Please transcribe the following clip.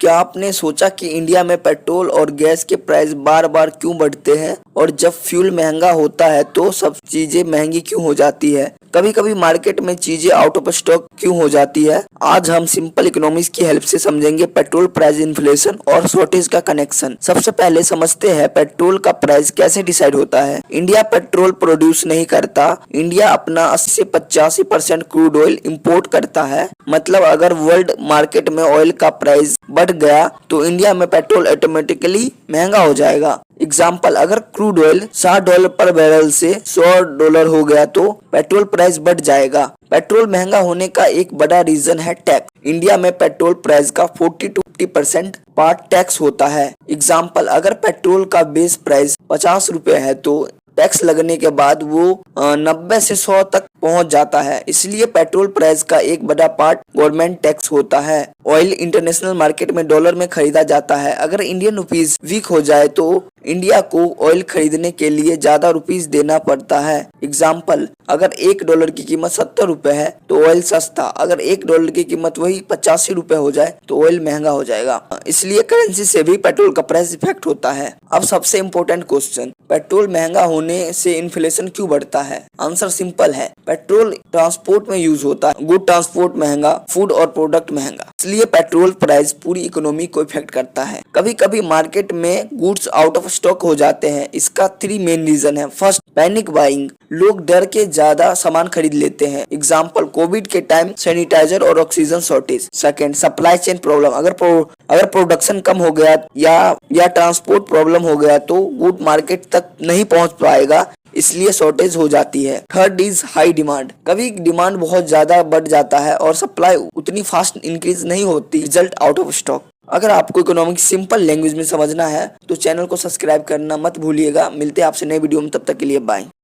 क्या आपने सोचा कि इंडिया में पेट्रोल और गैस के प्राइस बार बार क्यों बढ़ते हैं और जब फ्यूल महंगा होता है तो सब चीजें महंगी क्यों हो जाती है? कभी कभी मार्केट में चीजें आउट ऑफ स्टॉक क्यों हो जाती है? आज हम सिंपल इकोनॉमिक्स की हेल्प से समझेंगे पेट्रोल प्राइस, इन्फ्लेशन और शॉर्टेज का कनेक्शन। सबसे पहले समझते हैं पेट्रोल का प्राइस कैसे डिसाइड होता है। इंडिया पेट्रोल प्रोड्यूस नहीं करता। इंडिया अपना 80 से 85% क्रूड ऑयल इंपोर्ट करता है। मतलब अगर वर्ल्ड मार्केट में ऑयल का प्राइस बढ़ गया तो इंडिया में पेट्रोल ऑटोमेटिकली महंगा हो जाएगा। एग्जाम्पल, अगर क्रूड ऑयल $60 पर बैरल से $100 हो गया तो पेट्रोल प्राइस बढ़ जाएगा। पेट्रोल महंगा होने का एक बड़ा रीजन है टैक्स। इंडिया में पेट्रोल प्राइस का 40 to 50% पार्ट टैक्स होता है। एग्जाम्पल, अगर पेट्रोल का बेस प्राइस 50 रुपए है तो टैक्स लगने के बाद वो 90 से 100 तक पहुंच जाता है। इसलिए पेट्रोल प्राइस का एक बड़ा पार्ट गवर्नमेंट टैक्स होता है। ऑयल इंटरनेशनल मार्केट में डॉलर में खरीदा जाता है। अगर इंडियन रुपीस वीक हो जाए तो इंडिया को ऑयल खरीदने के लिए ज्यादा रुपीस देना पड़ता है। एग्जाम्पल, अगर $1 की कीमत 70 रुपए है तो ऑयल सस्ता। अगर $1 की कीमत वही 85 रुपए हो जाए तो ऑयल महंगा हो जाएगा। इसलिए करेंसी से भी पेट्रोल का प्राइस इफेक्ट होता है। अब सबसे इम्पोर्टेंट क्वेश्चन, पेट्रोल महंगा होने से इन्फ्लेशन क्यों बढ़ता है? आंसर सिंपल है, पेट्रोल ट्रांसपोर्ट में यूज होता है। गुड ट्रांसपोर्ट महंगा, फूड और प्रोडक्ट महंगा, इसलिए पेट्रोल प्राइस पूरी इकोनॉमी को इफेक्ट करता है। कभी कभी मार्केट में गुड्स आउट ऑफ स्टॉक हो जाते हैं। इसका 3 मेन रीजन है। फर्स्ट, पैनिक बाइंग, लोग डर के ज्यादा सामान खरीद लेते हैं। एग्जाम्पल, कोविड के टाइम सैनिटाइजर और oxygen shortage. Second, supply chain problem, अगर प्रोडक्शन कम हो गया या ट्रांसपोर्ट प्रॉब्लम हो गया तो गुड मार्केट तक नहीं पहुंच पाएगा, इसलिए शॉर्टेज हो जाती है। थर्ड इज हाई डिमांड, कभी डिमांड बहुत ज्यादा बढ़ जाता है और सप्लाई उतनी फास्ट इंक्रीज नहीं होती, रिजल्ट आउट ऑफ स्टॉक। अगर आपको इकोनॉमिक्स सिंपल लैंग्वेज में समझना है तो चैनल को सब्सक्राइब करना मत भूलिएगा। मिलते हैं आपसे नए वीडियो में, तब तक के लिए बाय।